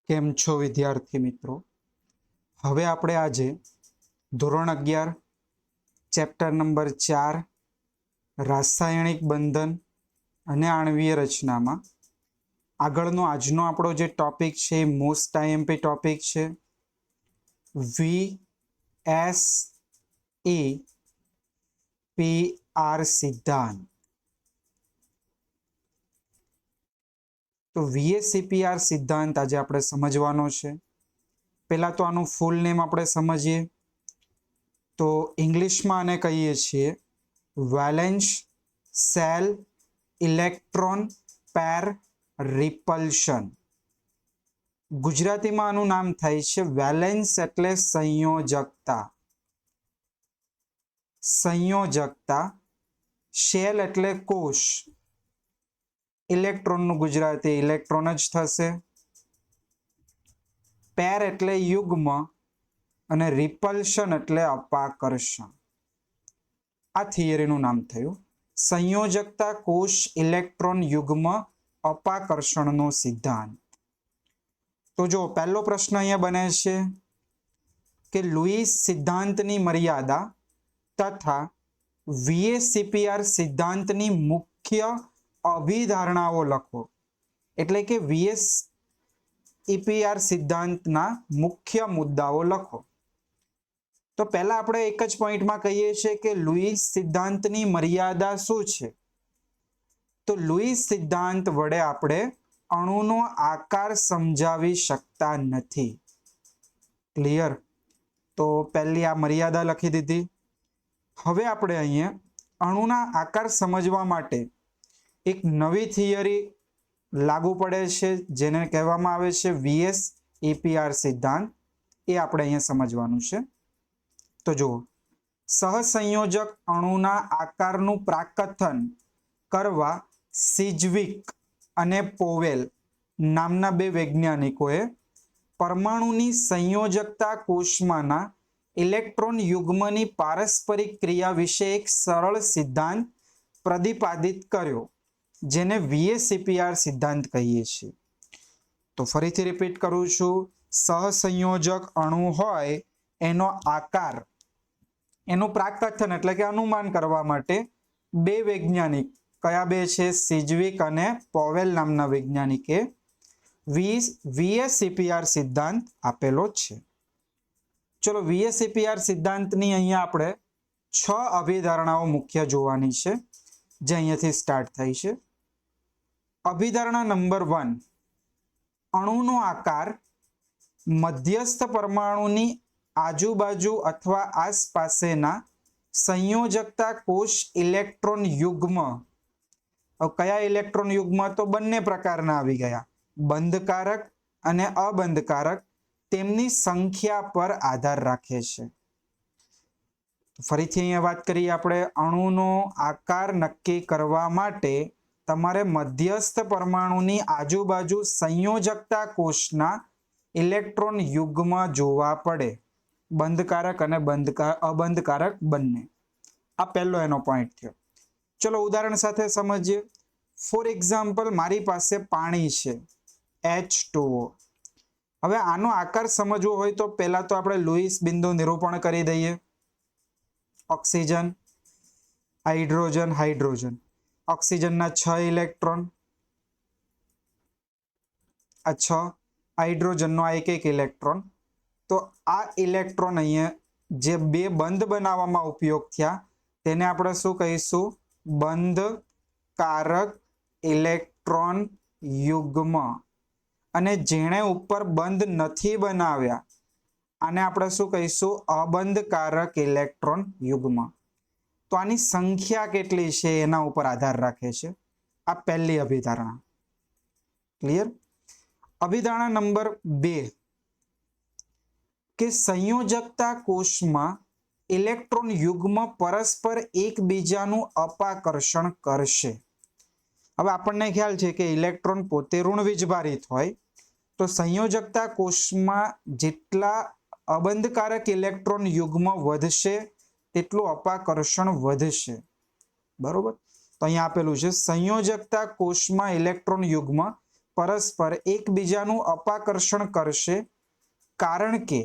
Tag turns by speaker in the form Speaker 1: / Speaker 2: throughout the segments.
Speaker 1: કેમ છો વિદ્યાર્થી મિત્રો? હવે આપણે આજે ધોરણ 11 ચેપ્ટર નંબર 4 રાસાયણિક બંધન અને આણ્વીય રચનામાં આગળનો આજનો આપણો જે ટોપિક છે મોસ્ટ આઈએમપી ટોપિક છે VSEPR સિદ્ધાંત. તો VSEPR સિદ્ધાંત આજે આપણે સમજવાનો છે. પહેલા તો આનું ફૂલ નેમ આપણે સમજીએ તો ઇંગ્લિશમાં આને કહીએ છીએ વેલેન્સ સેલ ઇલેક્ટ્રોન પેર રિપલ્શન. ગુજરાતીમાં આનું નામ થાય છે વેલેન્સ એટલે સંયોજકતા, સંયોજકતા. શેલ એટલે કોષ, ઇલેક્ટ્રોનનું ગુજરાતી ઇલેક્ટ્રોન જ થશે. પેર એટલે યુગ્મ અને રિપલ્શન એટલે અપાકર્ષણ. આ થિયરીનું નામ થયું સંયોજકતા કોષ ઇલેક્ટ્રોન યુગ્મ અપાકર્ષણનો સિદ્ધાંત. તો જો પહેલો પ્રશ્ન અહીંયા બને છે કે લુઈસ સિદ્ધાંતની મર્યાદા તથા VSEPR સિદ્ધાંતની મુખ્ય અભિધારણાઓ લખો. એટલે કે VSEPR સિદ્ધાંતના મુખ્ય મુદ્દાઓ લખો. તો પહેલા આપણે એક જ પોઈન્ટમાં કહીએ છીએ કે લુઈસ સિદ્ધાંતની મર્યાદા શું છે? તો લુઈસ સિદ્ધાંત વડે આપણે અણુનો આકાર સમજાવી શકતા નથી. ક્લિયર? તો પહેલી આ મર્યાદા લખી દીધી. હવે આપણે અહીંયા અણુના આકાર સમજવા માટે એક નવી થિયરી લાગુ પડે છે જેને કહેવામાં આવે છે VSEPR સિદ્ધાંત. એ આપણે અહીંયા સમજવાનું છે. તો જુઓ, સહસંયોજક અણુના આકારનું પ્રાકથન કરવા સિજવિક અને પોવેલ નામના બે વૈજ્ઞાનિકોએ પરમાણુની સંયોજકતા કોષમાંના ઇલેક્ટ્રોન યુગ્મની પારસ્પરિક ક્રિયા વિશે એક સરળ સિદ્ધાંત પ્રતિપાદિત કર્યો જેને VSEPR સિદ્ધાંત કહીએ છીએ. તો ફરીથી રિપીટ કરું છું, સહસંયોજક અણુ હોય એનો આકાર, એનું પ્રાકથન એટલે કે અનુમાન કરવા માટે બે વૈજ્ઞાનિક, કયા બે છે? સિજવિક અને પોવેલ નામના વૈજ્ઞાનિકે VSEPR સિદ્ધાંત આપેલો છે. ચલો, VSEPR સિદ્ધાંતની અહીંયા આપણે 6 અભિધારણાઓ મુખ્ય જોવાની છે જે અહીંયાથી સ્ટાર્ટ થાય છે. અભિધારણા નંબર 1, અણુનો આકાર મધ્યસ્થ પરમાણુની આજુબાજુ અથવા આસપાસેના સંયોજકતા કોષ ઇલેક્ટ્રોન યુગ્મ. કયા ઇલેક્ટ્રોન યુગ્મ? તો બંને પ્રકારના આવી ગયા, બંધકારક અને અબંધકારક. તેમની સંખ્યા પર આધાર રાખે છે. ફરીથી અહીંયા વાત કરીએ આપણે, અણુનો આકાર નક્કી કરવા માટે તમારે મધ્યસ્થ પરમાણુની આજુબાજુ સંયોજકતા કોષના ઇલેક્ટ્રોન યુગ્મ જોવા પડે, બંધકારક અને અબંધકારક બંને. આ પહેલો એનો પોઈન્ટ થયો. ચલો ઉદાહરણ સાથે સમજીએ. ફોર એક્ઝામ્પલ, મારી પાસે પાણી છે H2O. હવે આનો આકાર સમજવો હોય તો પહેલા તો આપણે લુઈસ બિંદુ નિરૂપણ કરી દઈએ. Oxygen, hydrogen, hydrogen. ઓક્સિજનના 6 ઇલેક્ટ્રોન, આ 6, હાઇડ્રોજનનો આ એક ઇલેક્ટ્રોન. તો આ ઇલેક્ટ્રોન અહીંયા જે બે બંધ બનાવવામાં ઉપયોગ થયા તેને આપણે શું કહીશું? બંધકારક ઇલેક્ટ્રોન યુગ્મ. અને જેણે ઉપર બંધ નથી બનાવ્યા આને આપણે શું કહીશું? અબંધકારક ઇલેક્ટ્રોન યુગ્મ. તો આની સંખ્યા કેટલી છે એના ઉપર આધાર રાખે છે. આ પહેલી અભિધારણા. ક્લિયર? અભિધારણા નંબર 2, કે સંયોજકતા કોષમાં ઇલેક્ટ્રોન યુગ્મ પરસ્પર એકબીજાનું અપાકર્ષણ કરશે. હવે આપણને ખ્યાલ છે કે ઇલેક્ટ્રોન પોતે ઋણ વીજભારિત હોય, તો સંયોજકતા કોષમાં જેટલા અબંધકારક ઇલેક્ટ્રોન યુગ્મ વધશે તેટલું અપાકર્ષણ વધશે. બરોબર? તો અહીંયા આપેલું છે સંયોજકતા કોષમાં ઇલેક્ટ્રોન યુગ્મ પરસ્પર એકબીજાનું અપાકર્ષણ કરશે, કારણ કે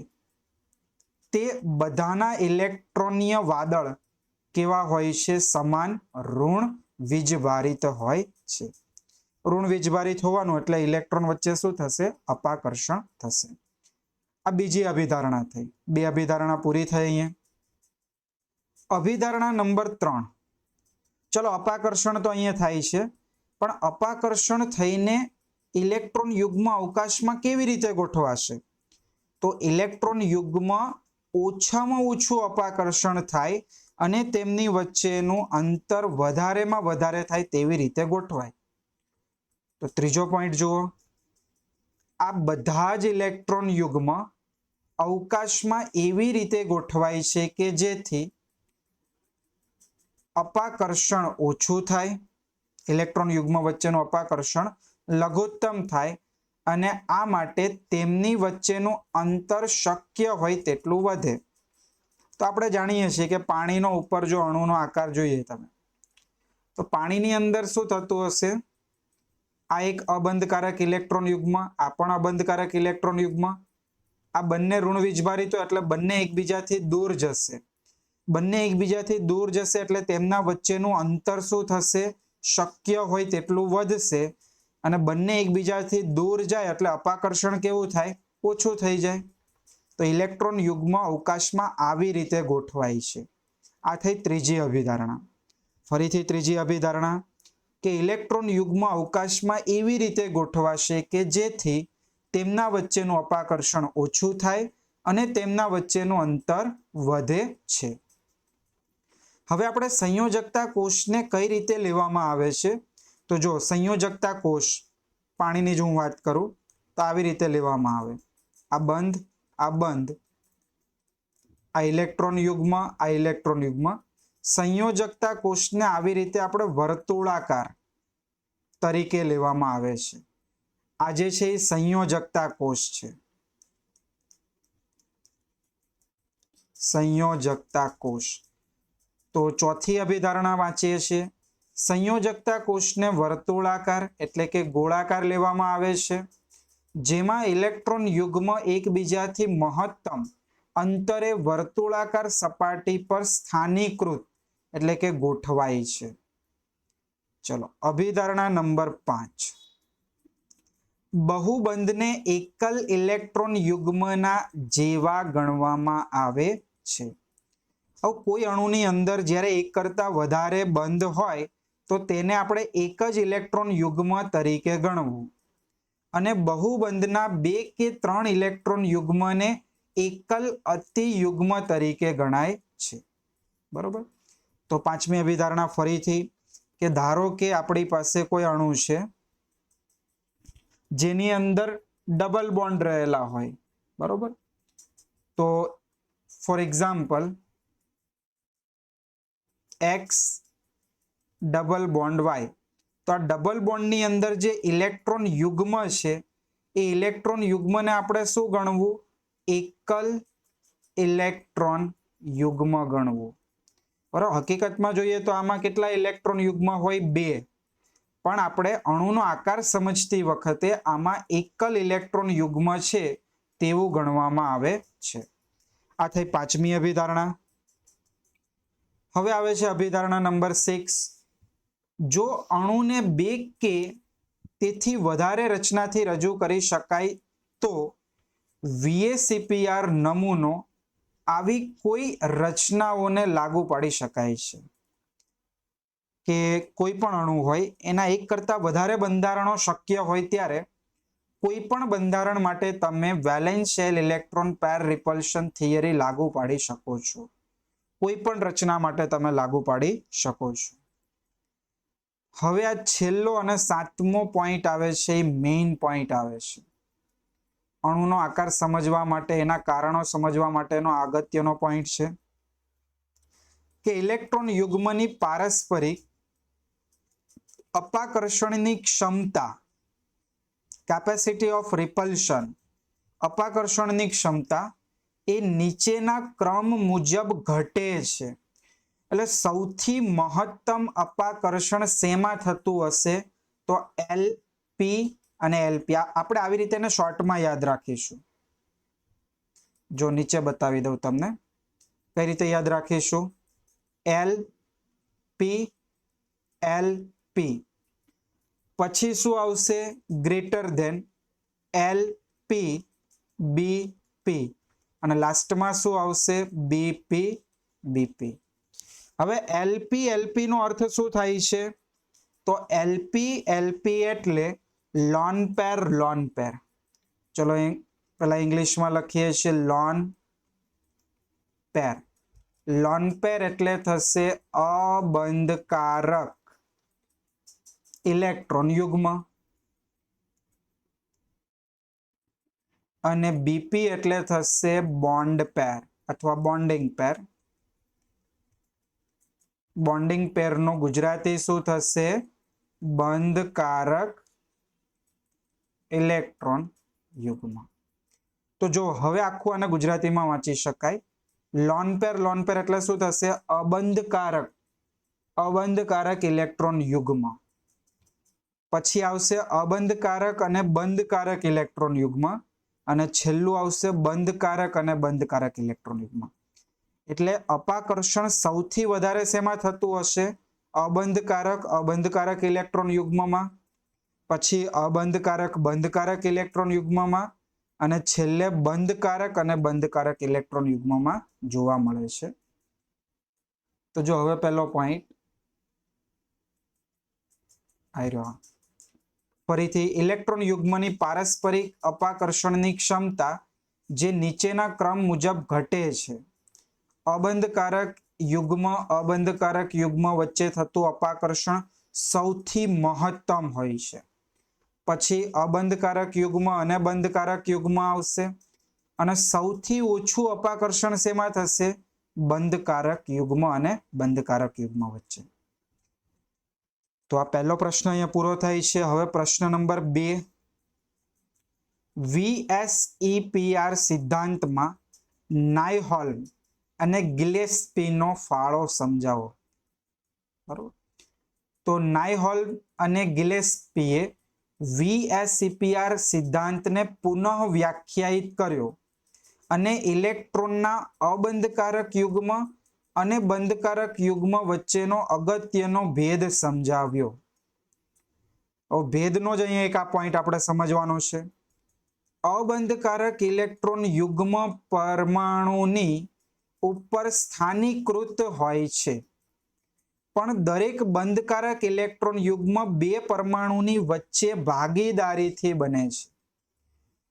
Speaker 1: તે બધાના ઇલેક્ટ્રોનીય વાદળ કેવા હોય છે? સમાન ઋણ વીજભારિત હોય છે. ઋણ વીજભારિત હોવાનું એટલે ઇલેક્ટ્રોન વચ્ચે શું થશે? અપાકર્ષણ થશે. આ બીજી અભિધારણા થઈ. બે અભિધારણા પૂરી થઈ. અહીંયા અભિધારણા નંબર 3. ચલો, અપાકર્ષણ તો અહીંયા થાય છે, પણ અપાકર્ષણ થઈને ઇલેક્ટ્રોન યુગ્મ અવકાશમાં કેવી રીતે ગોઠવાશે? તો ઇલેક્ટ્રોન યુગ્મ ઓછામાં ઓછું અપાકર્ષણ થાય અને તેમની વચ્ચેનું અંતર વધારેમાં વધારે થાય તેવી રીતે ગોઠવાય. તો ત્રીજો પોઈન્ટ જુઓ. આ બધા જ ઇલેક્ટ્રોન યુગ્મ અવકાશમાં એવી રીતે ગોઠવાય છે કે જેથી અપાકર્ષણ ઓછું થાય, ઇલેક્ટ્રોન યુગ્મ વચ્ચેનું અપાકર્ષણ લઘુત્તમ થાય અને આ માટે તેમની વચ્ચેનું અંતર શક્ય હોય તેટલું વધે. તો આપણે જાણીએ છીએ કે પાણીનો ઉપર જો અણુનો આકાર જોઈએ તમે, તો પાણીની અંદર શું થતું હશે? આ એક અબંધકારક ઇલેક્ટ્રોન યુગ્મ, આ પણ અબંધકારક ઇલેક્ટ્રોન યુગ્મ. આ બંને ઋણ વીજભારિત એટલે બંને એકબીજાથી દૂર જશે. બંને એકબીજાથી દૂર જશે એટલે તેમના વચ્ચેનું અંતર શું થશે? શક્ય હોય તેટલું વધશે અને બંને એકબીજાથી દૂર જાય એટલે અપાકર્ષણ કેવું થાય? ઓછું થઈ જાય. તો ઇલેક્ટ્રોન યુગ્મ અવકાશમાં આવી રીતે ગોઠવાય છે. આ થઈ ત્રીજી અભિધારણા. ફરીથી ત્રીજી અભિધારણા કે ઇલેક્ટ્રોન યુગ્મ અવકાશમાં એવી રીતે ગોઠવાશે કે જેથી તેમના વચ્ચેનું અપાકર્ષણ ઓછું થાય અને તેમના વચ્ચેનું અંતર વધે છે. હવે આપણે સંયોજકતા કોષને કઈ રીતે લેવામાં આવે છે? તો જો સંયોજકતા કોષ પાણીની જો હું વાત કરું તો આવી રીતે લેવામાં આવે. આ બંધ, આ બંધ, આ ઇલેક્ટ્રોન યુગ્મ, આ ઇલેક્ટ્રોન યુગ્મ. સંયોજકતા કોષને આવી રીતે આપણે વર્તુળાકાર તરીકે લેવામાં આવે છે. આ જે છે એ સંયોજકતા કોષ છે. સંયોજકતા કોષ. તો ચોથી અભિધારણા વાંચીએ છીએ. સંયોજકતા કોષને વર્તુળાકાર એટલે કે ગોળાકાર લેવામાં આવે છે, જેમાં ઇલેક્ટ્રોન યુગ્મ એકબીજાથી મહત્તમ અંતરે વર્તુળાકાર સપાટી પર સ્થાનીકૃત એટલે કે ગોઠવાય છે. ચલો, અભિધારણા નંબર 5. બહુબંધને એકલ ઇલેક્ટ્રોન યુગ્મના જેવા ગણવામાં આવે છે. હવે કોઈ અણુની અંદર જ્યારે એક કરતા વધારે બંધ હોય તો તેને આપણે એક જ ઇલેક્ટ્રોન યુગ્મ તરીકે ગણવું અને બહુબંધના 2 કે 3 ઇલેક્ટ્રોન યુગ્મને એકલ અતિયુગ્મ તરીકે ગણાય છે. બરોબર. તો પાંચમી અભિધારણા ફરીથી કે ધારો કે આપણી પાસે કોઈ અણુ છે જેની અંદર ડબલ બોન્ડ રહેલા હોય. બરોબર. તો for example X double bond Y. તો આ ડબલ બોન્ડની અંદર જે ઇલેક્ટ્રોન યુગ્મ છે એ ઇલેક્ટ્રોન યુગ્મને આપણે શું ગણવું? એકલ ઇલેક્ટ્રોન યુગ્મ ગણવું. બરાબર. હકીકતમાં જોઈએ તો આમાં કેટલા ઇલેક્ટ્રોન યુગ્મ હોય? 2. પણ આપણે અણુનો આકાર સમજતી વખતે આમાં એકલ ઇલેક્ટ્રોન યુગ્મ છે તેવું ગણવામાં આવે છે. આ થઈ પાંચમી અભિધારણા. હવે આવે છે અભિધારણા નંબર 6. જો અણુને 2 કે તેથી વધારે રચનાથી રજૂ કરી શકાય તો VACPR નમૂનો આવી કોઈ રચનાઓને લાગુ પાડી શકાય છે. કે કોઈ પણ અણુ હોય એના એક કરતા વધારે બંધારણો શક્ય હોય ત્યારે કોઈ પણ બંધારણ માટે તમે valence shell electron pair રિપલ્શન theory લાગુ પાડી શકો છો. કોઈ પણ રચના માટે તમે લાગુ પાડી શકો છો. હવે આ છેલ્લો અને 7મો પોઈન્ટ આવે છે, એ મેઇન પોઈન્ટ આવે છે. અણુનો આકાર સમજવા માટે, એના કારણો સમજવા માટેનો અગત્યનો પોઈન્ટ છે કે ઇલેક્ટ્રોન યુગ્મની પારસ્પરિક અપાકર્ષણની ક્ષમતા, કેપેસિટી ઓફ રિપલ્શન, અપાકર્ષણની ક્ષમતા એ નીચેના ક્રમ મુજબ ઘટે છે. એટલે સૌથી મહત્તમ અપાકર્ષણ શેમાં થતું હશે? તો LP અને એલપી. આપણે આવી રીતે એને શોર્ટમાં યાદ રાખીશું. જો નીચે બતાવી દઉં તમને કઈ રીતે યાદ રાખીશું. એલ પી એલ પી, પછી શું આવશે? ગ્રેટર ધેન એલ પી બી પી, અને લાસ્ટમાં શું આવશે? BP BP. હવે એલપી એલપી નો અર્થ શું થાય છે? તો એલપી એલપી એટલે લોન પેર લોન પેર. ચલો પેલા ઇંગ્લિશમાં લખીએ છીએ લોન પેર. લોન પેર એટલે થશે અબંધકારક ઇલેક્ટ્રોન યુગ્મ, અને બીપી એટલે થશે બોન્ડ પેર અથવા બોન્ડિંગ પેર. બોન્ડિંગ પેર નો ગુજરાતી શું થશે? બંધકારક ઇલેક્ટ્રોન યુગ્મ. તો જો હવે આખું આને ગુજરાતીમાં વાંચી શકાય. લોન પેર એટલે શું થશે? અબંધકારક ઇલેક્ટ્રોન યુગ્મ. પછી આવશે અબંધકારક અને બંધકારક ઇલેક્ટ્રોન યુગ્મ, અને છેલ્લું આવશે બંધકારક અને બંધકારક ઇલેક્ટ્રોન યુગ્મ. એટલે અપાકર્ષણ સૌથી વધારે શેમાં થતું હશે? અબંધકારક ઇલેક્ટ્રોન યુગ્મમાં, પછી અબંધકારક બંધકારક ઇલેક્ટ્રોન યુગ્મમાં, અને છેલ્લે બંધકારક અને બંધકારક ઇલેક્ટ્રોન યુગ્મમાં જોવા મળે છે. તો જો હવે પહેલો પોઈન્ટ આવ્યો. ફરીથી ઇલેક્ટ્રોન યુગ્મની પારસ્પરિક અપાકર્ષણની ક્ષમતા જે નીચેના ક્રમ મુજબ ઘટે છે. અબંધકારક યુગ્મ વચ્ચે થતું અપાકર્ષણ સૌથી મહત્તમ હોય છે. પછી અબંધકારક યુગ્મ અને બંધકારક યુગ્મ આવશે, અને સૌથી ઓછું અપાકર્ષણ શેમાં થશે? બંધકારક યુગ્મ અને બંધકારક યુગ્મ વચ્ચે. તો આ પહેલો પ્રશ્ન અહીંયા પૂરો થાય છે. હવે પ્રશ્ન નંબર 2. VSEPR સિદ્ધાંતમાં નાયહોલ અને ગિલેસ્પીનો ફાળો સમજાવો. બરોબર. તો નાયહોલ અને ગિલેસ્પીએ VSEPR સિદ્ધાંતને પુનઃ વ્યાખ્યાયિત કર્યો અને ઇલેક્ટ્રોનના અબંધકારક યુગ્મ અને બંધકારક યુગ્મ વચ્ચેનો અગત્યનો ભેદ સમજાવ્યો. ભેદનો જ અહીંયા એક આ પોઈન્ટ આપણે સમજવાનો છે. અબંધકારક ઇલેક્ટ્રોન યુગ્મ પરમાણુની ઉપર સ્થાનીકૃત હોય છે, પણ દરેક બંધકારક ઇલેક્ટ્રોન યુગ્મ બે પરમાણુની વચ્ચે ભાગીદારીથી બને છે.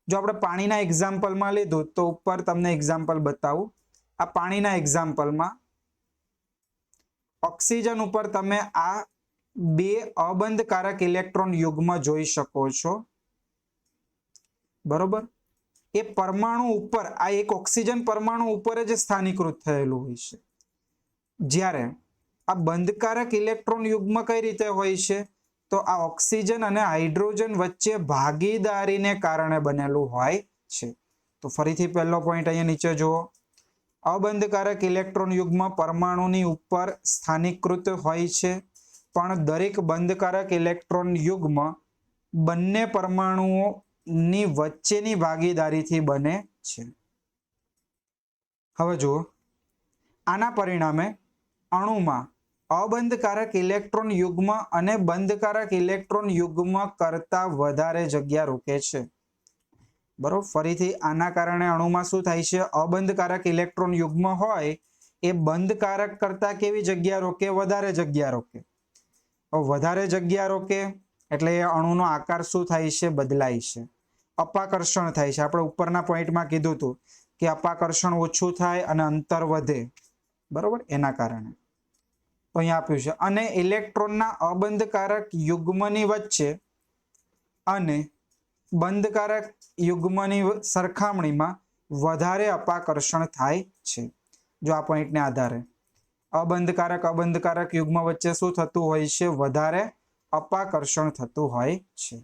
Speaker 1: જો આપણે પાણીના એક્ઝામ્પલમાં લીધું તો ઉપર તમને એક્ઝામ્પલ બતાવું. આ પાણીના એક્ઝામ્પલમાં ઓક્સિજન ઉપર તમે આ બે અબંધકારક ઇલેક્ટ્રોન યુગ્મ જોઈ શકો છો. બરોબર. એ પરમાણુ ઉપર, આ એક ઓક્સિજન પરમાણુ ઉપર જ સ્થાનીકૃત થયેલું હોય છે. જ્યારે આ બંધકારક ઇલેક્ટ્રોન યુગ્મ કઈ રીતે હોય છે? તો આ ઓક્સિજન અને હાઇડ્રોજન વચ્ચે ભાગીદારીને કારણે બનેલું હોય છે. તો ફરીથી પહેલો પોઈન્ટ અહીંયા નીચે જુઓ. અબંધકારક ઇલેક્ટ્રોન યુગ્મ પરમાણુની ઉપર સ્થાનીકૃત હોય છે, પણ દરેક બંધકારક ઇલેક્ટ્રોન યુગ્મ બંને પરમાણુઓની વચ્ચેની ભાગીદારીથી બને છે. હવે જુઓ, આના પરિણામે અણુમાં અબંધકારક ઇલેક્ટ્રોન યુગ્મ અને બંધકારક ઇલેક્ટ્રોન યુગ્મ કરતા વધારે જગ્યા રોકે છે. બરોબર. ફરીથી આના કારણે અણુમાં શું થાય છે? અબંધકારક ઇલેક્ટ્રોન યુગ્મ હોય એ બંધકારક કરતા કેવી જગ્યા રોકે? વધારે જગ્યા રોકે. વધારે જગ્યા રોકે એટલે એ અણુનો આકાર શું થાય છે? બદલાય છે. અપાકર્ષણ થાય છે. આપણે ઉપરના પોઈન્ટમાં કીધું હતું કે અપાકર્ષણ ઓછું થાય અને અંતર વધે. બરોબર. એના કારણે તો અહીંયા આપ્યું છે. અને ઇલેક્ટ્રોનના અબંધકારક યુગ્મની વચ્ચે અને બંધકારક યુગ્મની સરખામણીમાં વધારે અપાકર્ષણ થાય છે. જો આ પોઈન્ટને આધારે અબંધકારક યુગ્મ વચ્ચે શું થતું હોય છે? વધારે અપાકર્ષણ થતું હોય છે.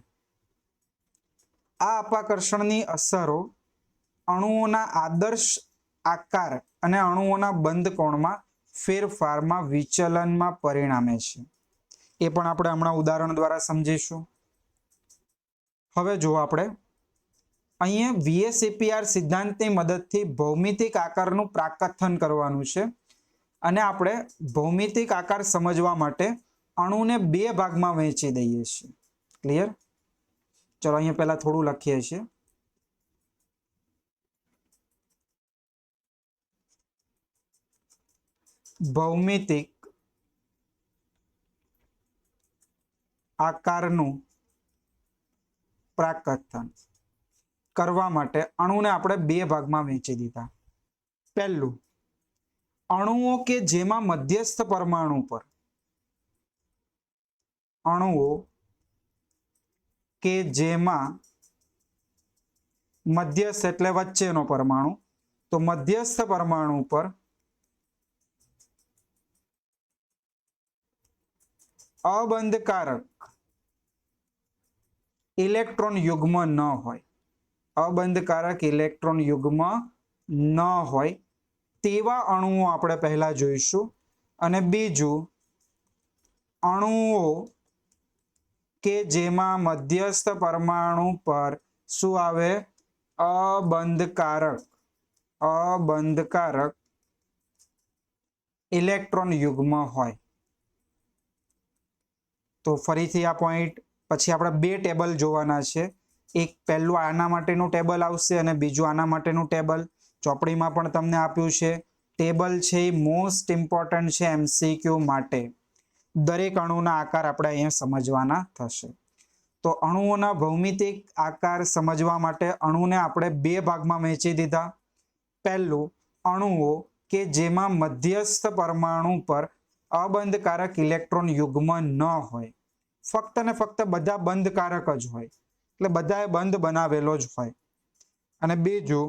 Speaker 1: આ અપાકર્ષણની અસરો અણુઓના આદર્શ આકાર અને અણુઓના બંધ કોણમાં ફેરફારમાં વિચલનમાં પરિણામે છે. એ પણ આપણે હમણાં ઉદાહરણ દ્વારા સમજીશું. હવે જો આપણે અહીંયા VSEPR સિદ્ધાંતની મદદથી ભૌમિતિક આકારનું પ્રાકથન કરવાનું છે અને આપણે ભૌમિતિક આકાર સમજવા માટે અણુને બે ભાગમાં વહેંચી દઈએ છીએ. ક્લિયર? ચલો અહીંયા પહેલા થોડું લખીએ છીએ. ભૌમિતિક આકારનું પ્રાકથન કરવા માટે અણુને આપણે બે ભાગમાં વહેંચી દીધા. પહેલું, અણુઓ કે જેમાં મધ્યસ્થ પરમાણુ પર અણુઓ કે જેમાં મધ્યસ્થ એટલે વચ્ચેનો પરમાણુ, તો મધ્યસ્થ પરમાણુ પર અબંધકારક ઇલેક્ટ્રોન યુગ્મ ન હોય, અબંધકારક ઇલેક્ટ્રોન યુગ્મ ન હોય તેવા અણુઓ આપણે પહેલા જોઈશું. અને બીજું, અણુઓ કે જેમાં મધ્યસ્થ પરમાણુ પર શું આવે? અબંધકારક ઇલેક્ટ્રોન યુગ્મ હોય. તો ફરીથી આ પોઈન્ટ પછી આપણે બે ટેબલ જોવાના છે. એક પહેલું આના માટેનું ટેબલ આવશે અને બીજું આના માટેનું ટેબલ. ચોપડીમાં પણ તમને આપ્યું છે. ટેબલ છે એ મોસ્ટ ઇમ્પોર્ટન્ટ છે MCQ માટે. દરેક અણુના આકાર આપણે અહીંયા સમજવાના થશે. તો અણુઓના ભૌમિતિક આકાર સમજવા માટે અણુને આપણે બે ભાગમાં વહેંચી દીધા. પહેલું, અણુઓ કે જેમાં મધ્યસ્થ પરમાણુ પર અબંધકારક ઇલેક્ટ્રોન યુગ્મ ન હોય, ફક્ત ને ફક્ત બધા બંધકારક જ હોય, એટલે બધાએ બંધ બનાવેલો જ હોય. અને બીજું,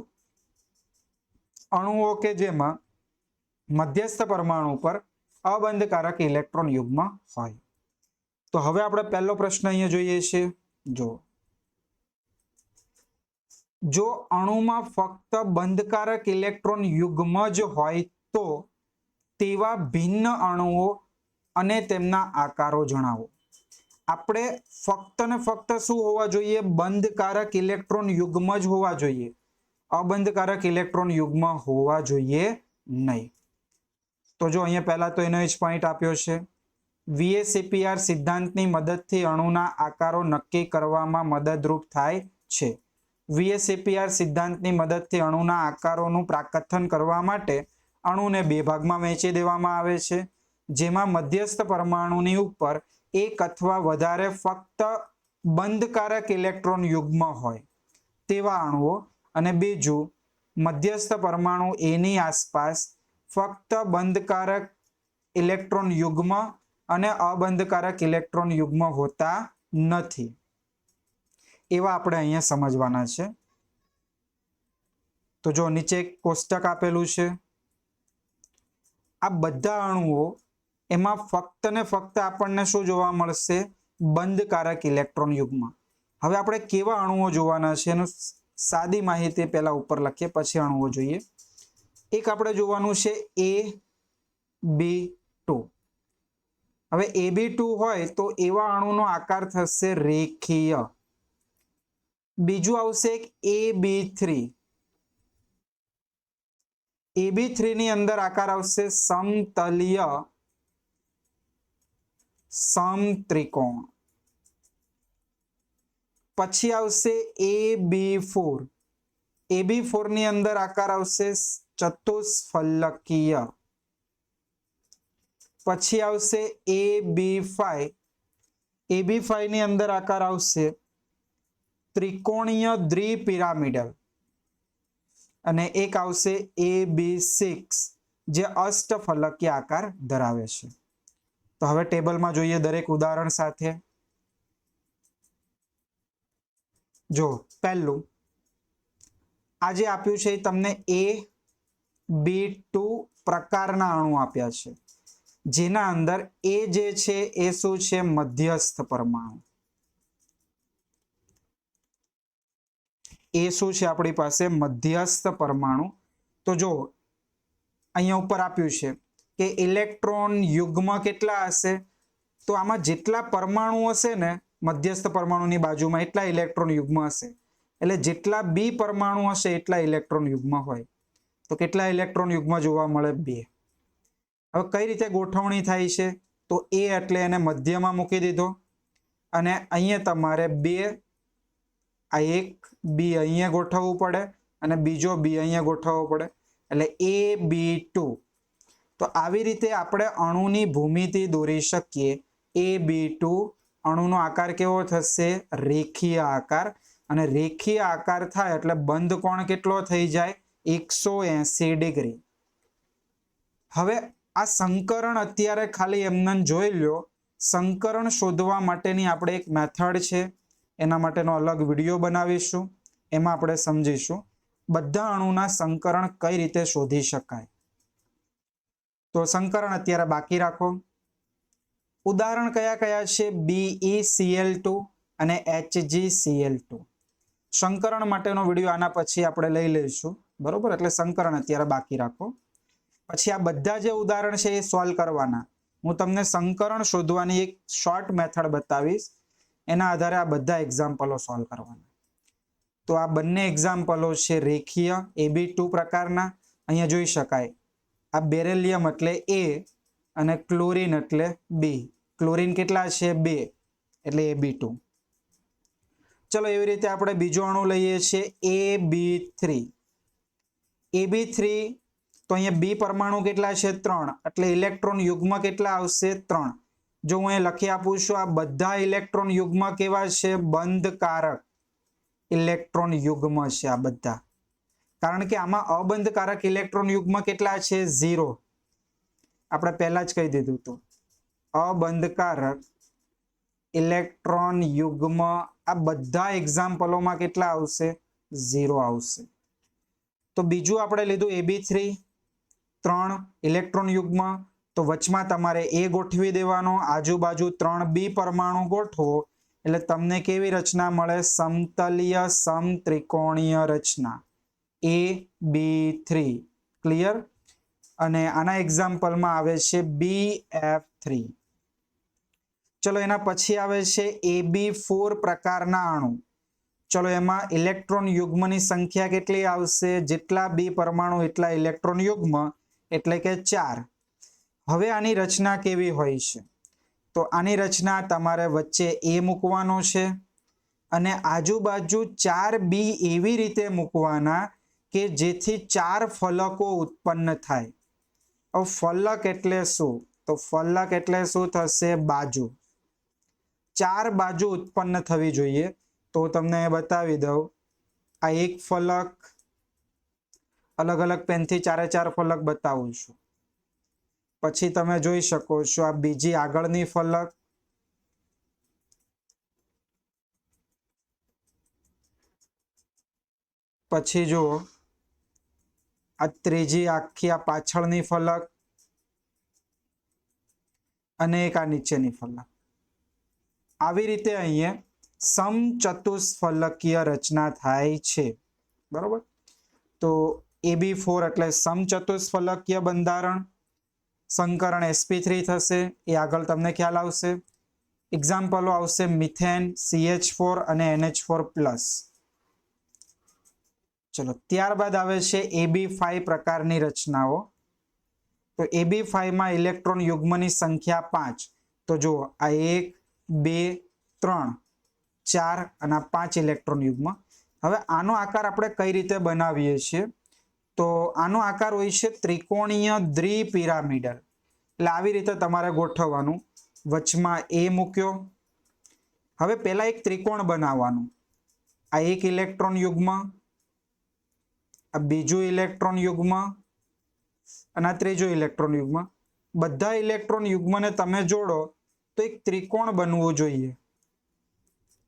Speaker 1: અણુઓ કે જેમાં મધ્યસ્થ પરમાણુ પર અબંધકારક ઇલેક્ટ્રોન યુગ્મ હોય. તો હવે આપણે પહેલો પ્રશ્ન અહીંયા જોઈએ છે. જો અણુમાં ફક્ત બંધકારક ઇલેક્ટ્રોન યુગ્મ જ હોય તો તેવા ભિન્ન અણુઓ અને તેમના આકારો જણાવો. આપણે ફક્ત ને ફક્ત શું હોવા જોઈએ? બંધકારક ઇલેક્ટ્રોન યુગ્મ જ હોવા જોઈએ. અબંધકારક ઇલેક્ટ્રોન યુગ્મ હોવા જોઈએ નહીં. તો જો અહીંયા પહેલા તો એનો જ પોઈન્ટ આપ્યો છે. VSEPR સિદ્ધાંતની મદદથી અણુના આકારો નક્કી કરવામાં મદદરૂપ થાય છે. VSEPR સિદ્ધાંતની મદદથી અણુના આકારોનું પ્રાકથન કરવા માટે અણુને બે ભાગમાં વહેંચી દેવામાં આવે છે, જેમાં મધ્યસ્થ પરમાણુની ઉપર એક અથવા વધારે ફક્ત બંધકારક ઇલેક્ટ્રોન યુગ્મ હોય તેવા અણુઓ, અને બીજું, મધ્યસ્થ પરમાણુ એની આસપાસ ફક્ત બંધકારક ઇલેક્ટ્રોન યુગ્મ અને અબંધકારક ઇલેક્ટ્રોન યુગ્મ હોતા નથી. એવા આપણે અહીંયા સમજવાના છે. તો જો નીચે એક કોષ્ટક આપેલું છે. આ બધા અણુઓ એમાં ફક્ત ને ફક્ત આપણને શું જોવા મળશે? બંધકારક ઇલેક્ટ્રોન યુગ્મ. હવે આપણે કેવા અણુઓ જોવાના છે એનું સાદી માહિતી પહેલા ઉપર લખીએ, પછી અણુઓ જોઈએ. એક આપણે જોવાનું છે AB2. હવે AB2 હોય તો એવા અણુનો આકાર થશે રેખીય. બીજું આવશે એક AB3. AB3 ની અંદર આકાર આવશે સમતલીય સમત્રિકોણ. પછી આવશે AB4. AB4 ની અંદર આકાર આવશે ચતુષ્ફલકીય. પછી આવશે AB5. AB5 ની અંદર આકાર આવશે ત્રિકોણીય દ્વિપિરામિડલ. અને એક આવશે AB6 જે અષ્ટફલકીય આકાર ધરાવે છે. તો હવે ટેબલમાં જોઈએ દરેક ઉદાહરણ સાથે. જો પહેલું આજે આપ્યું છે તમને AB2 પ્રકારના અણુ આપ્યા છે, જેના અંદર એ જે છે એ શું છે? મધ્યસ્થ પરમાણુ. એ શું છે આપણી પાસે? મધ્યસ્થ પરમાણુ. તો જો અહીંયા ઉપર આપ્યું છે કે ઇલેક્ટ્રોન યુગ્મ કેટલા હશે? તો આમાં જેટલા પરમાણુ હશે ને મધ્યસ્થ પરમાણુની બાજુમાં એટલા ઇલેક્ટ્રોન યુગ્મ હશે, એટલે જેટલા બી પરમાણુ હશે એટલા ઇલેક્ટ્રોન યુગ્મ હોય. તો કેટલા ઇલેક્ટ્રોન યુગ્મ જોવા મળે? 2. હવે કઈ રીતે ગોઠવણી થાય છે? તો એ એટલે એને મધ્યમાં મૂકી દીધો અને અહીંયા તમારે 2 આ એક બી અહીંયા ગોઠવવું પડે અને બીજો બી અહીંયા ગોઠવવો પડે, એટલે AB2. તો આવી રીતે આપણે અણુની ભૂમિતિ દોરી શકીએ. AB2 અણુનો આકાર કેવો થશે? રેખીય આકાર. અને રેખીય આકાર થાય એટલે બંધ કોણ કેટલો થઈ જાય? 180 ડિગ્રી. હવે આ સંકરણ અત્યારે ખાલી એમને જોઈ લો. સંકરણ શોધવા માટેની આપણે એક મેથડ છે, એના માટેનો અલગ વિડીયો બનાવીશું, એમાં આપણે સમજીશું બધા અણુના સંકરણ કઈ રીતે શોધી શકાય. તો સંકરણ અત્યારે બાકી રાખો. ઉદાહરણ કયા કયા છે? BeCl2 અને HgCl2. સંકરણ માટેનો વિડીયો આના પછી આપણે લઈ લઈશું, બરોબર? એટલે સંકરણ અત્યારે બાકી રાખો. પછી આ બધા જે ઉદાહરણ છે એ સોલ્વ કરવાના. હું તમને સંકરણ શોધવાની એક શોર્ટ મેથડ બતાવીશ, એના આધારે આ બધા એક્ઝામ્પલો સોલ્વ કરવાના. તો આ બંને એક્ઝામ્પલો છે રેખીય AB2 પ્રકારના. અહીંયા જોઈ શકાય આ બેરેલિયમ એટલે A અને ક્લોરીન એટલે B. ક્લોરીન કેટલા છે? 2, એટલે AB2. ચલો એવી રીતે આપણે બીજો અણુ લઈએ છીએ AB3. AB3 તો અહીંયા બી પરમાણુ કેટલા છે? 3, એટલે ઇલેક્ટ્રોન યુગ્મ કેટલા આવશે? 3. જો હું અહીં લખી આપું છું, આ બધા ઇલેક્ટ્રોન યુગ્મ કેવા છે? બંધકારક ઇલેક્ટ્રોન યુગ્મ છે આ બધા. કારણ કે આમાં અબંધકારક ઇલેક્ટ્રોન યુગ્મ કેટલા છે? 0. આપણે પહેલા જ કહી દીધું હતું. અબંધકારક ઇલેક્ટ્રોન યુગ્મ આ બધા એક્ઝામ્પલોમાં કેટલા આવશે? 0 આવશે. તો બીજું આપણે લીધું AB3, 3 ઇલેક્ટ્રોન યુગ્મ. તો વચમાં તમારે A ગોઠવી દેવાનો, આજુબાજુ 3 બી પરમાણુ ગોઠવો એટલે તમને કેવી રચના મળે? સમતલીય સમત્રિકોણીય રચના AB3. ક્લિયર? અને આના એક્ઝામ્પલમાં આવે છે BF3. ચલો એના પછી આવે છે AB4 પ્રકારના અણુ. ચલો એમાં ઇલેક્ટ્રોન યુગ્મની સંખ્યા કેટલી આવશે? જેટલા બી પરમાણુ એટલા ઇલેક્ટ્રોન યુગ્મ, એટલે કે 4. હવે આની રચના કેવી હોય છે? તો આની રચના તમારે વચ્ચે A મૂકવાનો છે અને આજુબાજુ 4 બી એવી રીતે મૂકવાના કે જેથી 4 ફલકો ઉત્પન્ન થાય. હવે ફલક એટલે શું? તો ફલક એટલે શું થશે? બાજુ. 4 બાજુ ઉત્પન્ન થવી જોઈએ. તો તમને બતાવી દઉં, આ એક ફલક, અલગ અલગ પેનથી 4 ફલક બતાવું છું. પછી તમે જોઈ શકો છો આ બીજી આગળની ફલક, પછી જુઓ આ ત્રીજી આખી આ પાછળની ફલક અને એક આ નીચેની ફલક. આવી રીતે અહીંયા સમચતુષ્ફલકીય રચના થાય છે, બરોબર? તો AB4 એટલે સમચતુષ્ફલકીય બંધારણ. સંકરણ sp3 થશે, એ આગળ તમને ખ્યાલ આવશે. એક્ઝામ્પલો આવશે મિથેન, CH4 અને NH4+. ચલો ત્યારબાદ આવે છે AB5 પ્રકારની રચનાઓ. તો AB5 માં ઇલેક્ટ્રોન યુગ્મની સંખ્યા 5. તો જુઓ આ 1, 2, 3, 4 અને 5 ઇલેક્ટ્રોન યુગ્મ. હવે આનો આકાર આપણે કઈ રીતે બનાવીએ છીએ? તો આનો આકાર હોય છે ત્રિકોણીય દ્વિપિરામિડલ. એટલે આવી રીતે તમારે ગોઠવવાનું. વચમાં A મૂક્યો. હવે પહેલા એક ત્રિકોણ બનાવવાનું. આ એક ઇલેક્ટ્રોન યુગ્મ, આ બીજું ઇલેક્ટ્રોન યુગ્મ અને આ ત્રીજું ઇલેક્ટ્રોન યુગ્મ. બધા ઇલેક્ટ્રોન યુગ્મને તમે જોડો તો એક ત્રિકોણ બનવું જોઈએ,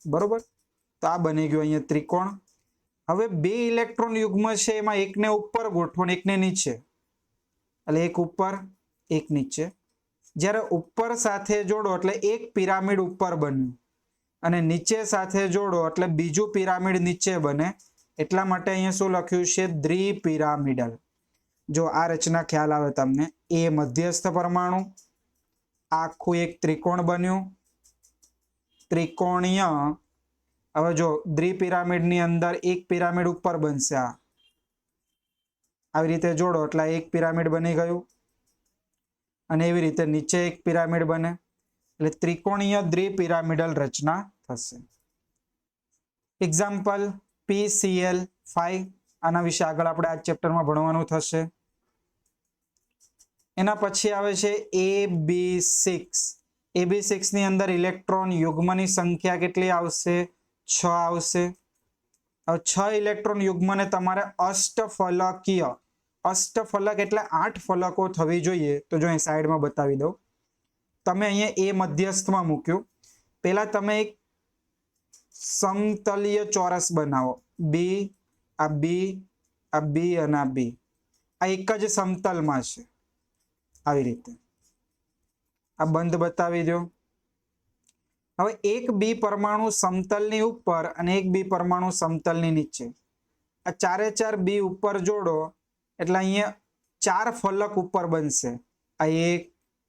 Speaker 1: બરોબર? તો આ બની ગયું અહીંયા ત્રિકોણ. હવે 2 ઇલેક્ટ્રોન યુગ્મ છે, એમાં એકને ઉપર ગોઠવો અને એકને નીચે, એટલે એક ઉપર એક નીચે. જ્યારે ઉપર સાથે જોડો એટલે એક પિરામિડ ઉપર બન્યું અને નીચે સાથે જોડો એટલે બીજું પિરામિડ નીચે બને. એટલા માટે અહીંયા શું લખ્યું છે? દ્વિપિરામિડલ. જો આ રચના ખ્યાલ આવે તમને, એ મધ્યસ્થ પરમાણુ, આખું એક ત્રિકોણ બન્યું, ત્રિકોણીય, હવે જો દ્વિપિરામિડની અંદર એક પિરામિડ ઉપર બનશે, આવી રીતે જોડો એટલે એક પિરામિડ બની ગયું, અને એવી રીતે નીચે એક પિરામિડ બને, એટલે ત્રિકોણીય દ્વિપિરામિડલ રચના થશે. એક્ઝામ્પલ PCl5, આના વિશે આગળ આપણે આ ચેપ્ટરમાં ભણવાનું થશે. એના પછી આવે છે AB6. AB6 ની અંદર ઇલેક્ટ્રોન યુગ્મની સંખ્યા કેટલી આવશે? 6 આવશે. હવે 6 ઇલેક્ટ્રોન યુગ્મને તમારે અષ્ટફલકીય, અષ્ટફલક એટલે 8 ફલકો થવી જોઈએ. તો જો અહીં સાઈડમાં બતાવી દઉં, તમે અહીંયા એ મધ્યસ્થમાં મૂક્યું. પહેલા તમે એક સમતલીય ચોરસ બનાવો, બી, આ બી, આ બી અને આ બી, આ એક જ સમતલમાં છે. આવી રીતે આ બંધ બતાવી દો. હવે એક બી પરમાણુ સમતલની ઉપર અને એક બી પરમાણુ સમતલની નીચે, આ ચારે ચાર બી ઉપર જોડો એટલે અહીંયા 4 ફલક ઉપર બનશે. આ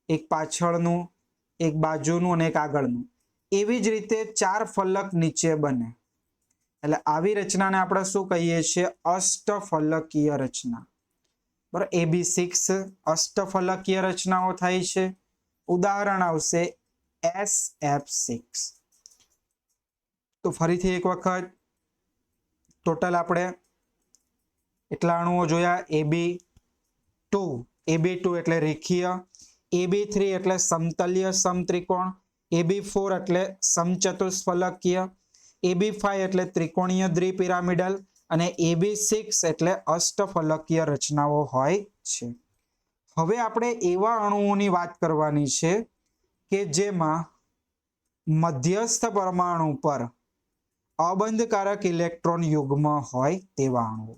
Speaker 1: એક પાછળનું, એક બાજુનું અને એક આગળનું. એવી જ રીતે 4 ફલક નીચે બને. એટલે આવી રચનાને આપણે શું કહીએ છીએ? અષ્ટફલકીય રચના. બરાબર, AB6 અષ્ટફલકીય રચનાઓ થાય છે. ઉદાહરણ આવશે SF6. તો ફરીથી એક વખત ટોટલ આપણે એટલા અણુઓ જોયા. AB2 એટલે રેખીય, AB3 એટલે સમતલીય સમત્રિકોણ, AB4 એટલે સમચતુષ્ફલકીય, AB5 એટલે ત્રિકોણીય દ્વિપિરામિડલ અને AB6 એટલે અષ્ટફલકીય રચનાઓ હોય છે. હવે આપણે એવા અણુઓની વાત કરવાની છે કે જેમાં મધ્યસ્થ પરમાણુ પર અબંધકારક ઇલેક્ટ્રોન યુગ્મ હોય તેવા અણુઓ.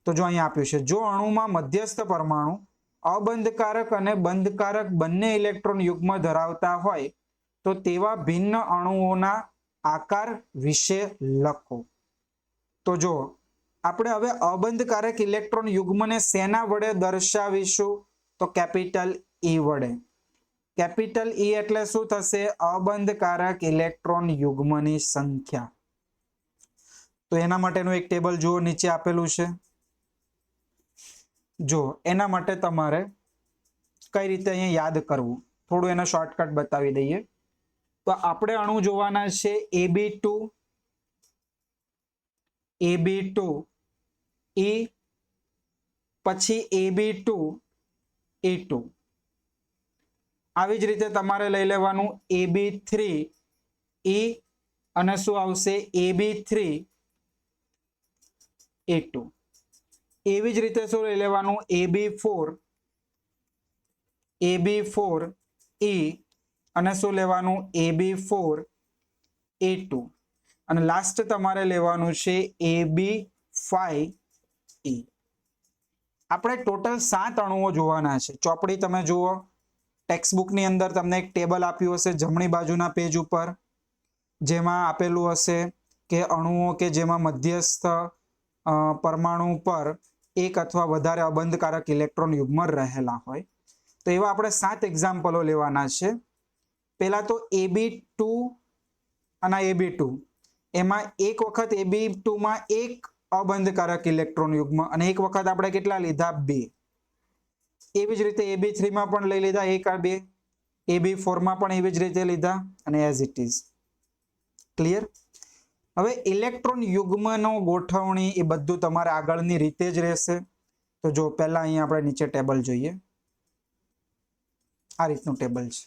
Speaker 1: તો જો અહીં આપ્યું છે, જો અણુમાં મધ્યસ્થ પરમાણુ અબંધકારક અને બંધકારક બંને ઇલેક્ટ્રોન યુગ્મ ધરાવતા હોય તો તેવા ભિન્ન અણુઓના આકાર વિશે લખો. તો જો આપણે હવે અબંધકારક ઇલેક્ટ્રોન યુગ્મને શેના વડે દર્શાવીશું? તો કેપિટલ E વડે. કેપિટલ E એટલે શું થશે? અબંધકારક ઇલેક્ટ્રોન યુગ્મની સંખ્યા. તો એના માટેનું એક ટેબલ જુઓ, નીચે આપેલું છે. જો એના માટે તમારે કઈ રીતે અહીંયા યાદ કરવું, થોડું એનો શોર્ટકટ બતાવી દઈએ. તો આપણે અણુ જોવાના છે AB2, AB2 E, પછી AB2 E2. આવી જ રીતે તમારે લઈ લેવાનું AB3 E અને શું આવશે? AB3 E2. એવી જ રીતે શું લઈ લેવાનું? AB4 E અને શું લેવાનું? AB4 E2 અને લાસ્ટ તમારે લેવાનું છે AB5 E. આપણે ટોટલ 7 અણુઓ જોવાના છે. ચોપડી તમે જુઓ, ટેક્સ્ટબુકની અંદર તમને એક ટેબલ આપ્યું હશે જમણી બાજુના પેજ ઉપર, જેમાં આપેલું હશે કે અણુઓ કે જેમાં મધ્યસ્થ પરમાણુ પર એક અથવા વધારે અબંધકારક ઇલેક્ટ્રોન યુગ્મ રહેલા હોય. તો એવા આપણે 7 એક્ઝામ્પલો લેવાના છે. પહેલા તો AB2 અને AB2, એમાં એક વખત AB2 માં એક અબંધકારક ઇલેક્ટ્રોન યુગ્મ અને એક વખત આપણે કેટલા લીધા? 2. એવી જ રીતે AB3 માં પણ લઈ લીધા 1 આ 2, AB4 માં પણ એવી જ રીતે લીધા અને એઝ ઇટ ઇઝ. ક્લિયર? હવે ઇલેક્ટ્રોન યુગ્મનો ગોઠવણી એ બધું તમારે આગળની રીતે જ રહેશે. તો જો પહેલા અહીંયા આપણે નીચે ટેબલ જોઈએ. આ રીતનું ટેબલ છે.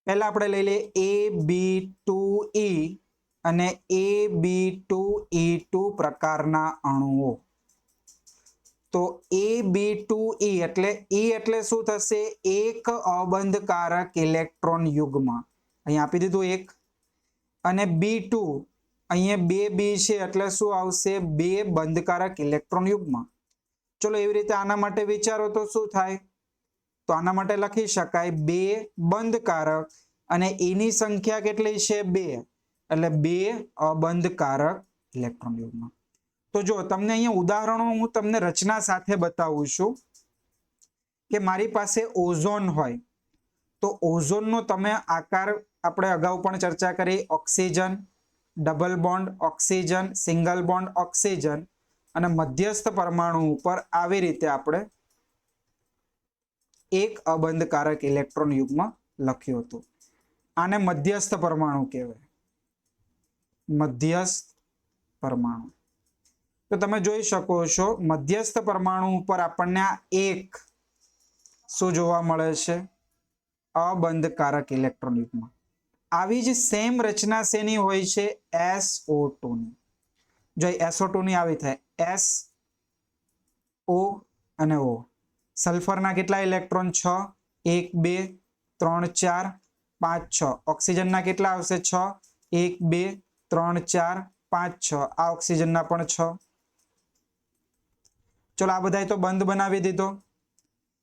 Speaker 1: પહેલા આપણે લઈ લઈએ AB2E અને AB2E2 પ્રકારના અણુઓ. તો AB2E એટલે શું થશે? એક અબંધકારક ઇલેક્ટ્રોન યુગ્મ. અહીં આપી દીધું 1. અને B2 અહીંયા 2 B છે એટલે શું આવશે? 2 બંધકારક ઇલેક્ટ્રોન યુગ્મ. ચલો એવી રીતે આના માટે વિચારો તો શું થાય? તો આના માટે લખી શકાય 2 બંધકારક અને એની સંખ્યા કેટલી છે? 2. એટલે 2 અબંધકારક ઇલેક્ટ્રોન યુગ્મ. તો જો તમને અહીંયા ઉદાહરણો હું તમને રચના સાથે બતાવું છું કે મારી પાસે ઓઝોન હોય તો ઓઝોનનો તમે આકાર આપણે અગાઉ પણ ચર્ચા કરી, oxygen, double bond oxygen, single bond oxygen અને મધ્યસ્થ પરમાણુ ઉપર આવી રીતે આપણે એક અબંધકારક ઇલેક્ટ્રોન યુગ્મ લખ્યું હતું. આને મધ્યસ્થ પરમાણુ કહેવાય, મધ્યસ્થ પરમાણુ. તો તમે જોઈ શકો છો મધ્યસ્થ પરમાણુ ઉપર આપણને આ એક શું જોવા મળે છે? અબંધકારક ઇલેક્ટ્રોન યુગ્મ. આવી જ સેમ રચના શેની હોય છે? SO2 ની. જો SO2 ની આવી થાય SO અને O. સલ્ફરના કેટલા ઇલેક્ટ્રોન? 6. 1 2 3 4 5 6. ઓક્સિજનના કેટલા આવશે? 6. 1 2 3 4 5 6. આ ઓક્સિજનના પણ 6. ચલો આ બધાય તો બંધ બનાવી દીધો.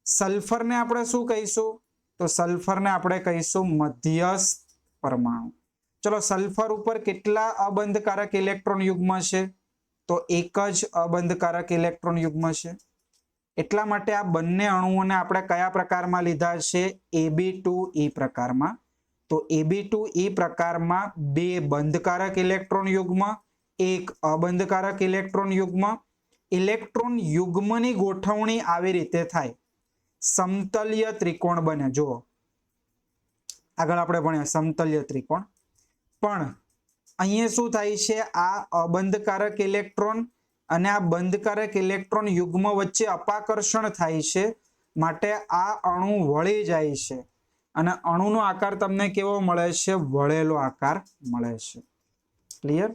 Speaker 1: સલ્ફરને આપણે શું કહીશું? તો સલ્ફરને આપણે કહીશું મધ્યસ્થ પરમાણુ. ચલો સલ્ફર ઉપર કેટલા અબંધકારક ઇલેક્ટ્રોન યુગ્મ છે? તો એક જ અબંધકારક ઇલેક્ટ્રોન યુગ્મ છે. એટલા માટે આ બંને અણુઓને આપણે કયા પ્રકારમાં લીધા છે? Ab2E પ્રકારમાં. તો Ab2E પ્રકારમાં બે બંધકારક ઇલેક્ટ્રોન યુગ્મ, એક અબંધકારક ઇલેક્ટ્રોન યુગ્મ. ઇલેક્ટ્રોન યુગ્મની ગોઠવણી આવી રીતે થાય, સમતલ્ય ત્રિકોણ બને. જુઓ આગળ આપણે ભણ્યા સમતલ્ય ત્રિકોણ, પણ અહીંયા શું થાય છે? આ અબંધકારક ઇલેક્ટ્રોન અને આ બંધકારક ઇલેક્ટ્રોન યુગ્મ વચ્ચે અપાકર્ષણ થાય છે, માટે આ અણુ વળી જાય છે અને અણુનો આકાર તમને કેવો મળે છે? વળેલો આકાર મળે છે. ક્લિયર?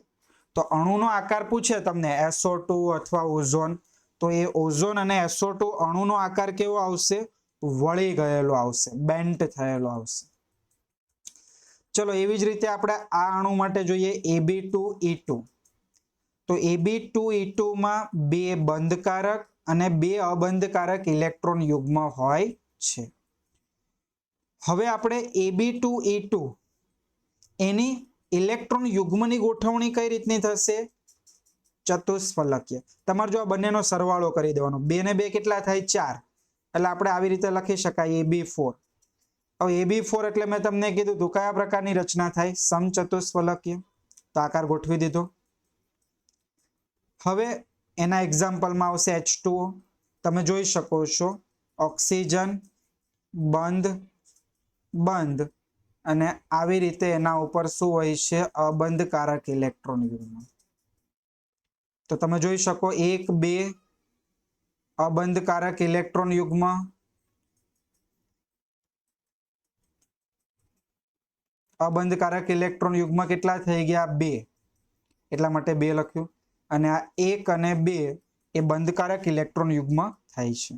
Speaker 1: તો અણુનો આકાર પૂછે તમને SO2 અથવા ઓઝોન, તો એ ઓઝોન અને SO2 અણુનો આકાર કેવો આવશે? વળી ગયેલો આવશે, બેન્ટ થયેલો આવશે. ચલો એવી જ રીતે આપણે આ અણુ માટે જોઈએ Ab2E2. તો Ab2E2 માં બે બંધકારક અને બે અબંધકારક ઇલેક્ટ્રોન યુગ્મ હોય છે. હવે આપણે Ab2E2 એની ઇલેક્ટ્રોન યુગ્મની ગોઠવણી કઈ રીતની થશે? ચતુષ્ફલકીય. તમારે જો આ બંનેનો સરવાળો કરી દેવાનો, 2 ને 2 કેટલા થાય? 4. એટલે આપણે આવી રીતે લખી શકાય Ab4. હવે Ab4 એટલે મેં તમને કીધું હતું કયા પ્રકારની રચના થાય? સમચતુષ્ફલકીય. તો આકાર ગોઠવી દીધો. હવે એના એક્ઝામ્પલમાં આવશે H2O. તમે જોઈ શકો છો ઓક્સિજન બંધ બંધ અને આવી રીતે એના ઉપર શું હોય છે? અબંધકારક ઇલેક્ટ્રોન યુગ્મ. તો તમે જોઈ શકો 1 2 અબંધકારક ઇલેક્ટ્રોન યુગ્મ, અબંધકારક ઇલેક્ટ્રોન યુગ્મ કેટલા થઈ ગયા? 2. એટલા માટે 2 લખ્યું. અને આ 1 અને 2 એ બંધકારક ઇલેક્ટ્રોન યુગ્મ થાય છે.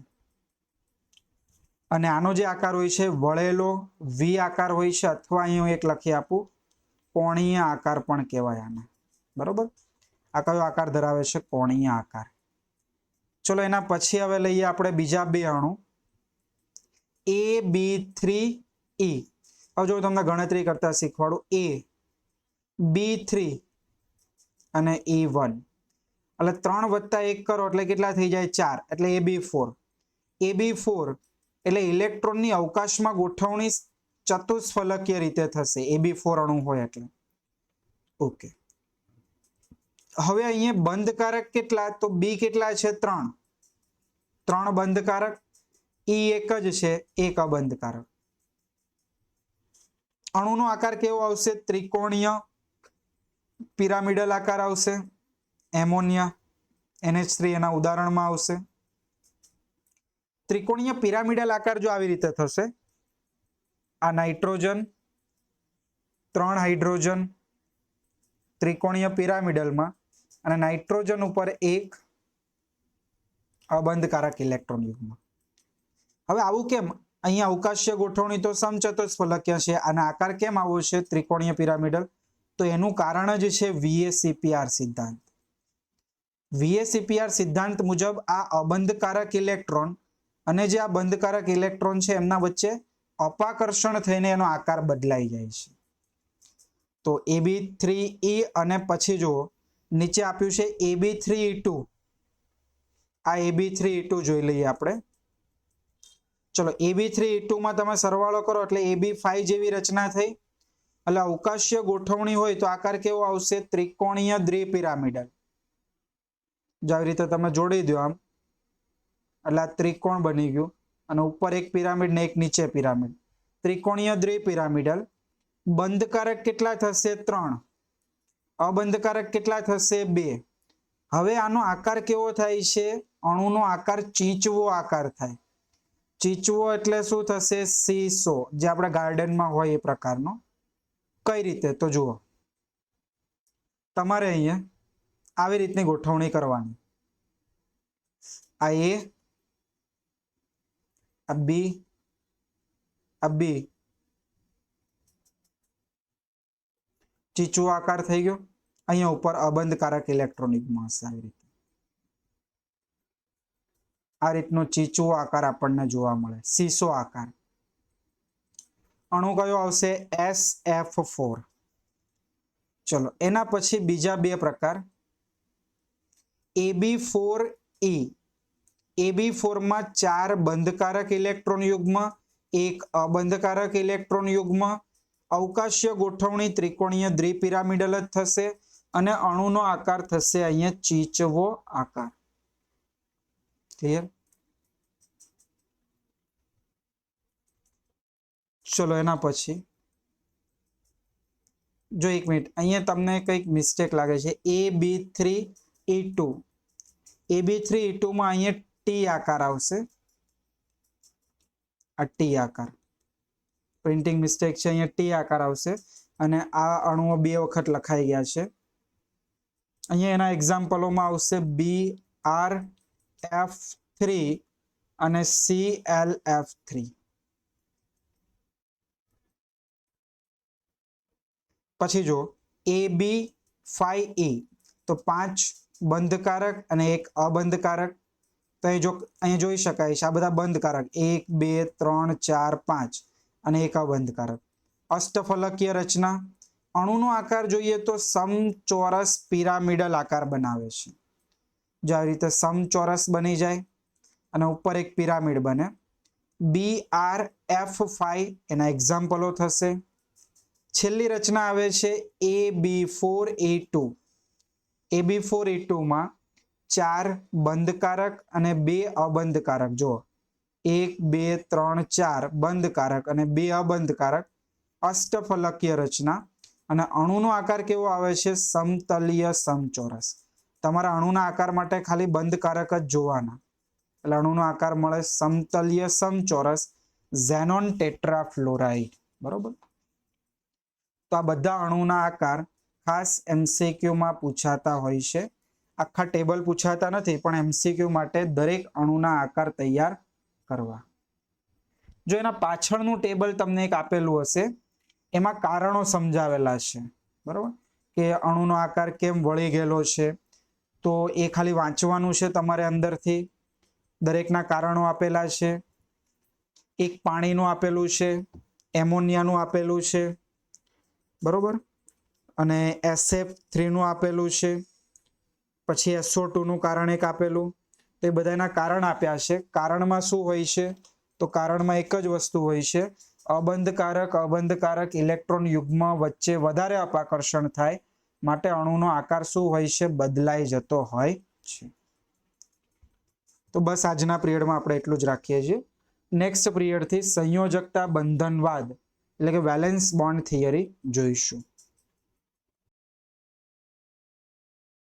Speaker 1: અને આનો જે આકાર હોય છે વળેલો V આકાર હોય છે, અથવા અહીં હું એક લખી આપું કોણીય આકાર પણ કહેવાય આને. બરોબર? આ કયો આકાર ધરાવે છે? કોણીય આકાર. ચલો એના પછી હવે લઈએ આપણે બીજા બે અણુ AB3E. હવે જો તમને ગણતરી કરતા શીખવાડું, AB3 અને E1 એટલે 3 + 1 કરો એટલે કેટલા થઈ જાય? 4. એટલે AB4. AB4 એટલે ઇલેક્ટ્રોનની અવકાશમાં ગોઠવણી ચતુષ્ફલકીય રીતે થશે. AB4 અણુ હોય એટલે. ઓકે. હવે અહીંયા બંધકારક કેટલા? તો B કેટલા છે? 3. 3 બંધકારક, E એક જ છે, એક અબંધકારક. અણુનો આકાર કેવો આવશે? ત્રિકોણીય પિરામિડલ આકાર આવશે. એમોનિયા NH3 એના ઉદાહરણમાં આવશે. ત્રિકોણીય પિરામિડલ આકાર જો આવી રીતે થશે, આ નાઇટ્રોજન, 3 હાઇડ્રોજન ત્રિકોણીય પિરામિડલમાં અને નાઇટ્રોજન ઉપર એક અબંધકારક ઇલેક્ટ્રોન યુગ્મ. હવે આવું કેમ? અહીંયા અવકાશીય ગોઠવણી તો સમચતુષ્ફલકીય છે, અને આકાર કેમ આવો છે ત્રિકોણીય પિરામિડલ? તો એનું કારણ જ છે VACPR સિદ્ધાંત. VACPR સિદ્ધાંત મુજબ આ અબંધકારક ઇલેક્ટ્રોન અને જે આ બંધકારક ઇલેક્ટ્રોન છે એમના વચ્ચે અપાકર્ષણ થઈને એનો આકાર બદલાઈ જાય છે. તો AB3E અને પછી જો નીચે આપ્યું છે AB3E2. આ AB3E2 જોઈ લઈએ આપણે. ચલો AB3E2 માં તમે સરવાળો કરો એટલે AB5 જેવી રચના થઈ. એટલે અવકાશીય ગોઠવણી હોય તો આકાર કેવો આવશે? ત્રિકોણીય દ્વિપિરામિડલ. જો આવી રીતે તમે જોડી દો આમ, એટલે આ ત્રિકોણ બની ગયું અને ઉપર એક પિરામિડ ને એક નીચે પિરામિડ. ત્રિકોણીય દ્વિપિરામિડલ. બંધકારક કેટલા થશે? 3. અબંધકારક કેટલા થશે? 2. હવે આનો આકાર કેવો થાય છે? અણુનો આકાર ચીચવો આકાર થાય. ચીચવો એટલે શું થશે? સીસો, જે આપણા ગાર્ડનમાં હોય એ પ્રકારનો. કઈ રીતે? તો જુઓ, તમારે અહીંયા આવી રીતની ગોઠવણી કરવાની. આ એ, આ બી, આ બી. ચીચવો આકાર થઈ ગયો. અહીંયા ઉપર અબંધકારક ઇલેક્ટ્રોન યુગ્મ હશે. આવી રીતે આ રીતનો ચીચવો આકાર આપણને જોવા મળે, સીસો આકાર. અણુ કયો આવશે? SF4. ચલો, એના પછી બીજા બે પ્રકાર, AB4E. AB4 માં 4 બંધકારક ઇલેક્ટ્રોન યુગ્મ, 1 અબંધકારક ઇલેક્ટ્રોન યુગ્મ. અવકાશીય ગોઠવણી ત્રિકોણીય દ્વિપિરામિડલ જ થશે અને અણુનો આકાર થશે અહીંયા ચીચવો આકાર. ક્લિયર? ચલો, એના પછી જો એક મિનિટ, અહીંયા તમને કંઈક મિસ્ટેક લાગે છે. AB3E2. AB3E2 માં અહીંયા ટી આકાર આવશે. આ ટી આકાર, પ્રિન્ટિંગ મિસ્ટેક છે. અહીંયા ટી આકાર આવશે અને આ અણુઓ 2 વખત લખાઈ ગયા છે. અહીંયા એના એક્ઝામ્પલોમાં આવશે BrF3 અને ClF3. પછી જો AB5E, તો 5 બંધકારક અને 1 અબંધકારક. તો અહીંયા જોઈ શકાય છે આ બધા બંધકારક, 1 2 3 4 5 અને 1 અબંધકારક. અષ્ટફલકીય રચના. અણુનો આકાર જોઈએ તો સમચોરસ પિરામિડલ આકાર બનાવે છે. જો આવી રીતે સમચોરસ બની જાય અને ઉપર એક પિરામિડ બને. BrF5 એના એક્ઝામ્પલો થશે. છેલ્લી રચના આવે છે AB4E2. AB4E2 માં 4 બંધકારક અને 2 અબંધકારક. જો 1 2 3 4 બંધકારક અને 2 અબંધકારક. અષ્ટફલકીય રચના અને અણુનો આકાર કેવો આવે છે? સમતલીય સમચોરસ. તમારા અણુના આકાર માટે ખાલી બંધકારક જ જોવાના, એટલે અણુનો આકાર મળે સમતલીય સમચોરસ, ઝેનોન ટેટ્રાફ્લોરાઇડ. બરોબર? તો આ બધા અણુના આકાર ખાસ MCQ માં પૂછાતા હોય છે. આખા ટેબલ પૂછાતા નથી, પણ MCQ માટે દરેક અણુના આકાર તૈયાર કરવા. જો એના પાછળનું ટેબલ તમને એક આપેલું હશે, એમાં કારણો સમજાવેલા છે. બરોબર? કે અણુનો આકાર કેમ વળી ગયેલો છે, તો એ ખાલી વાંચવાનું છે તમારે અંદરથી. દરેકના કારણો આપેલા છે. એક પાણીનું આપેલું છે, એમોનિયાનું આપેલું છે, બરોબર, અને SF3 નું આપેલું છે, પછી SO2 નું કારણ એક આપેલું. તો એ બધાના કારણ આપ્યા છે. કારણમાં શું હોય છે? તો કારણમાં એક જ વસ્તુ હોય છે, અબંધકારક અબંધકારક ઇલેક્ટ્રોન યુગ્મ વચ્ચે વધારે અપાકર્ષણ થાય, માટે અણુનો આકાર શું હોય છે? બદલાઈ જતો હોય છે. તો બસ આજના પિરિયડમાં આપણે એટલું જ રાખીએ છીએ. નેક્સ્ટ પિરિયડથી સંયોજકતા બંધનવાદ એટલે કે વેલેન્સ બોન્ડ થિયરી જોઈશું.